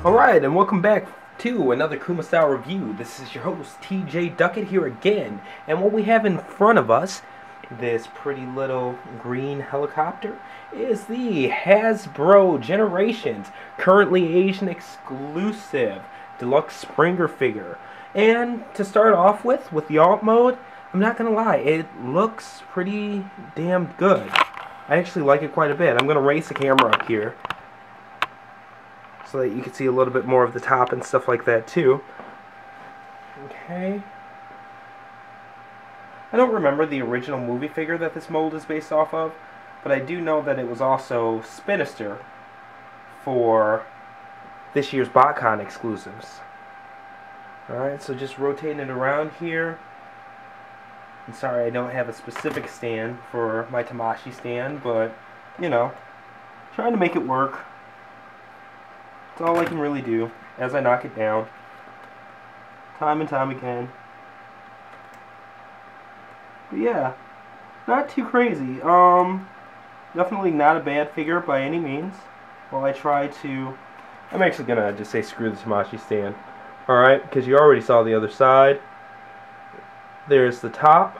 Alright, and welcome back to another Kuma Style review. This is your host, TJ Duckett, here again. And what we have in front of us, this pretty little green helicopter, is the Hasbro Generations, currently Asian exclusive, deluxe Springer figure. And to start off with the alt mode, I'm not going to lie, it looks pretty damn good. I actually like it quite a bit. I'm going to raise the camera up here so that you can see a little bit more of the top and stuff like that too. Okay. I don't remember the original movie figure that this mold is based off of, but I do know that it was also Spinister for this year's BotCon exclusives. Alright, so just rotating it around here. I'm sorry I don't have a specific stand for my Tamashi stand, but, you know, trying to make it work. That's all I can really do as I knock it down, time and time again. But yeah, not too crazy. Definitely not a bad figure by any means. While I try to, I'm actually gonna just say screw the Tamashi stand. Alright, because you already saw the other side. There's the top.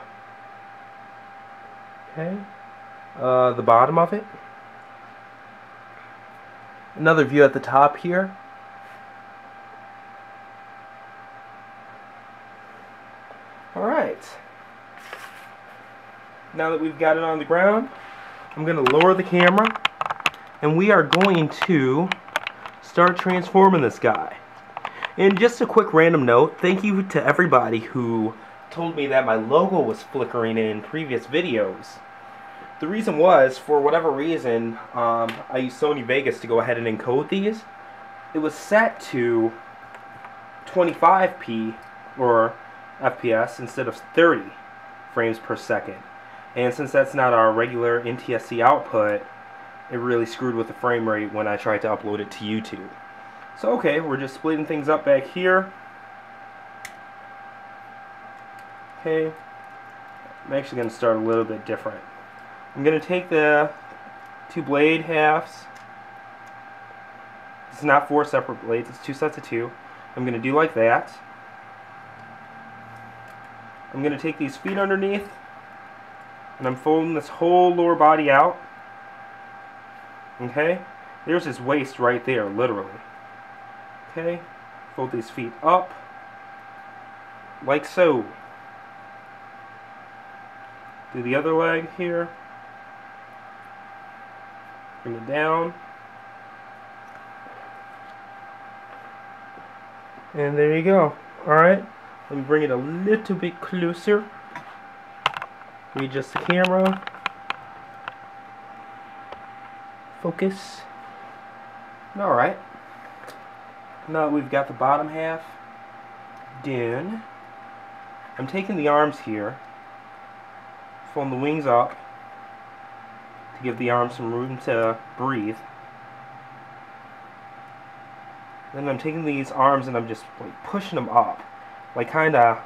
Okay. The bottom of it. Another view at the top here. Alright. Now that we've got it on the ground, I'm going to lower the camera and we are going to start transforming this guy. And just a quick random note, thank you to everybody who told me that my logo was flickering in previous videos. The reason was, for whatever reason, I used Sony Vegas to go ahead and encode these. It was set to 25p or FPS instead of 30 frames per second. And since that's not our regular NTSC output, it really screwed with the frame rate when I tried to upload it to YouTube. So okay, we're just splitting things up back here. Okay, I'm actually going to start a little bit different. I'm going to take the two blade halves. It's not 4 separate blades, it's 2 sets of 2. I'm going to do like that. I'm going to take these feet underneath and I'm folding this whole lower body out. Okay? There's his waist right there, literally. Okay? Fold these feet up like so. Do the other leg here. Bring it down. And there you go. Alright. Let me bring it a little bit closer. Readjust the camera. Focus. Alright. Now that we've got the bottom half done, I'm taking the arms here, folding the wings up to give the arms some room to breathe. Then I'm taking these arms and I'm just like pushing them up, like kind of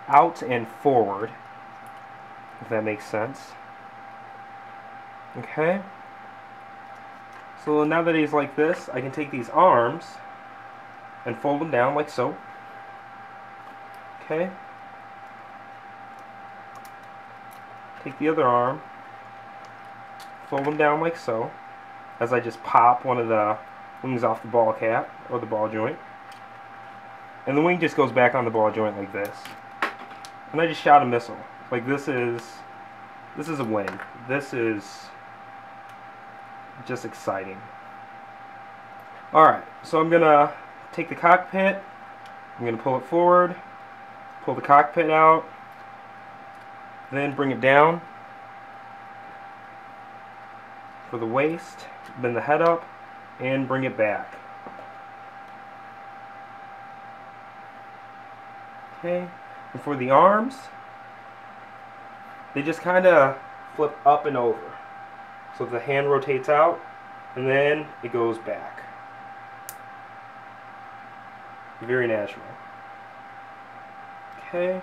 out and forward, if that makes sense. Okay. So now that he's like this, I can take these arms and fold them down like so. Okay. Take the other arm, fold them down like so, as I just pop one of the wings off the ball cap, or the ball joint. And the wing just goes back on the ball joint like this. And I just shot a missile. Like this is a win. This is just exciting. Alright, so I'm going to take the cockpit, I'm going to pull it forward, pull the cockpit out, then bring it down for the waist, bend the head up, and bring it back. Okay, and for the arms, they just kind of flip up and over. So the hand rotates out, and then it goes back. Very natural. Okay.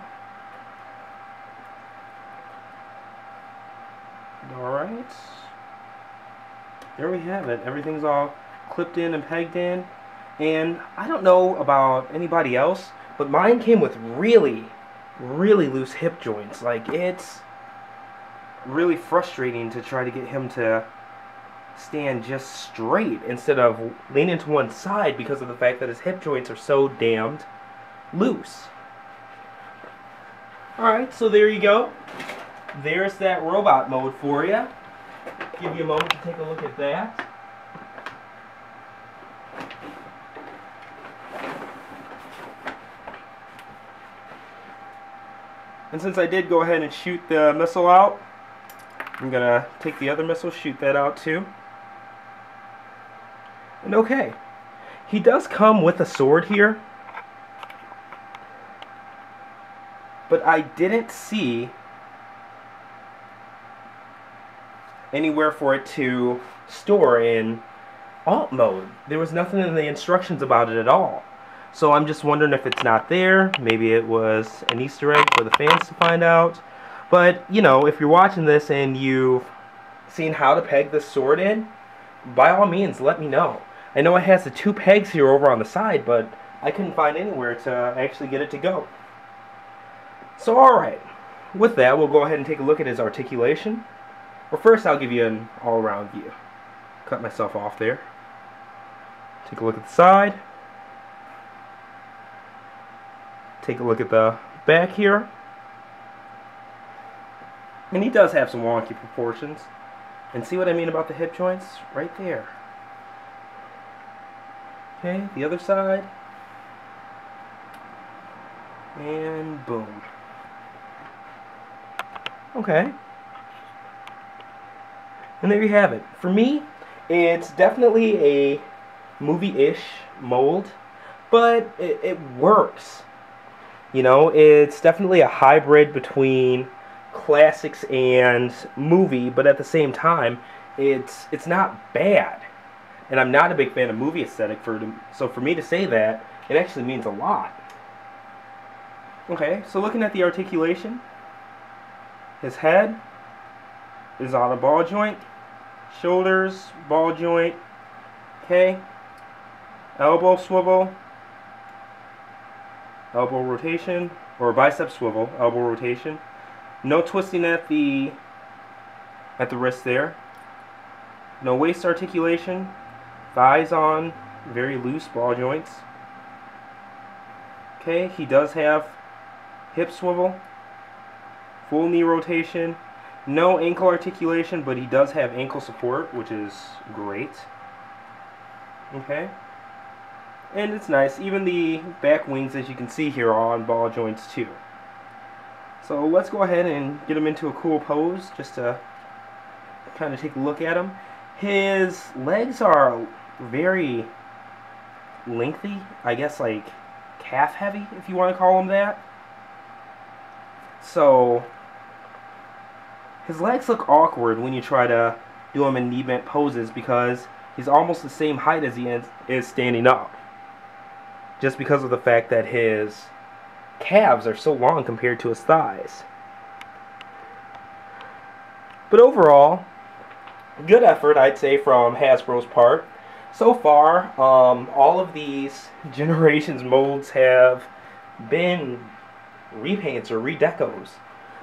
Alright. There we have it. Everything's all clipped in and pegged in. And I don't know about anybody else, but mine came with really, really loose hip joints. Like, it's really frustrating to try to get him to stand just straight instead of leaning to one side because of the fact that his hip joints are so damned loose. Alright, so there you go. There's that robot mode for you. Give you a moment to take a look at that. And since I did go ahead and shoot the missile out, I'm going to take the other missile, shoot that out too. And okay, he does come with a sword here, but I didn't see anywhere for it to store in alt mode. There was nothing in the instructions about it at all. So I'm just wondering if it's not there. Maybe it was an Easter egg for the fans to find out. But, you know, if you're watching this and you've seen how to peg this sword in, by all means, let me know. I know it has the 2 pegs here over on the side, but I couldn't find anywhere to actually get it to go. So, alright. With that, we'll go ahead and take a look at his articulation. Well, first I'll give you an all-around view. Cut myself off there. Take a look at the side. Take a look at the back here. And he does have some wonky proportions. And see what I mean about the hip joints? Right there. Okay, the other side. And boom. Okay. And there you have it. For me, it's definitely a movie-ish mold, but it works. You know, it's definitely a hybrid between classics and movie, but at the same time, it's not bad. And I'm not a big fan of movie aesthetic, so for me to say that, it actually means a lot. Okay, so looking at the articulation, his head is on a ball joint, shoulders, ball joint, okay, elbow swivel, elbow rotation, or bicep swivel, elbow rotation. No twisting at the wrist there. No waist articulation. Thighs on, very loose ball joints. Okay, he does have hip swivel, full knee rotation. No ankle articulation, but he does have ankle support, which is great. Okay. And it's nice. Even the back wings, as you can see here, are on ball joints too. So let's go ahead and get him into a cool pose just to kind of take a look at him. His legs are very lengthy, I guess like calf heavy, if you want to call them that. So his legs look awkward when you try to do them in knee bent poses because he's almost the same height as he is standing up. Just because of the fact that his calves are so long compared to his thighs. But overall, good effort, I'd say, from Hasbro's part. So far, all of these Generations molds have been repaints or redecos.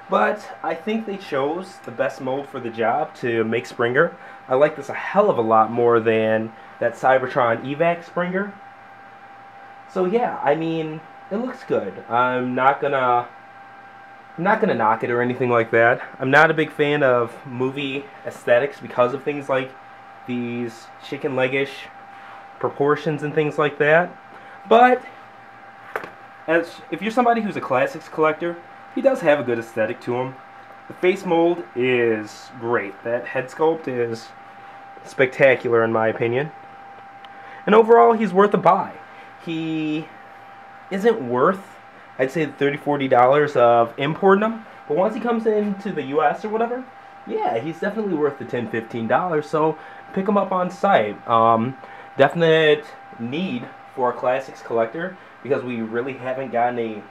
But I think they chose the best mold for the job to make Springer. I like this a hell of a lot more than that Cybertron Evac Springer. So yeah, I mean, it looks good. I'm not gonna knock it or anything like that. I'm not a big fan of movie aesthetics because of things like these chicken leg-ish proportions and things like that. But if you're somebody who's a classics collector, he does have a good aesthetic to him. The face mold is great. That head sculpt is spectacular in my opinion. And overall, he's worth a buy. He isn't worth, I'd say, $30–40 of importing him, but once he comes into the US or whatever, yeah, he's definitely worth the $10–15, so pick him up on site. Definite need for a classics collector, because we really haven't gotten a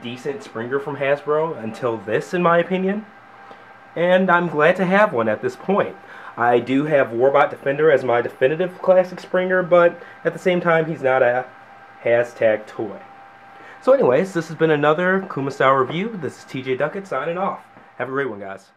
decent Springer from Hasbro until this, in my opinion, and I'm glad to have one at this point. I do have Warbot Defender as my definitive classic Springer, but at the same time, he's not a hashtag toy. So anyways, this has been another Kuma Style review. This is TJ Duckett signing off. Have a great one, guys.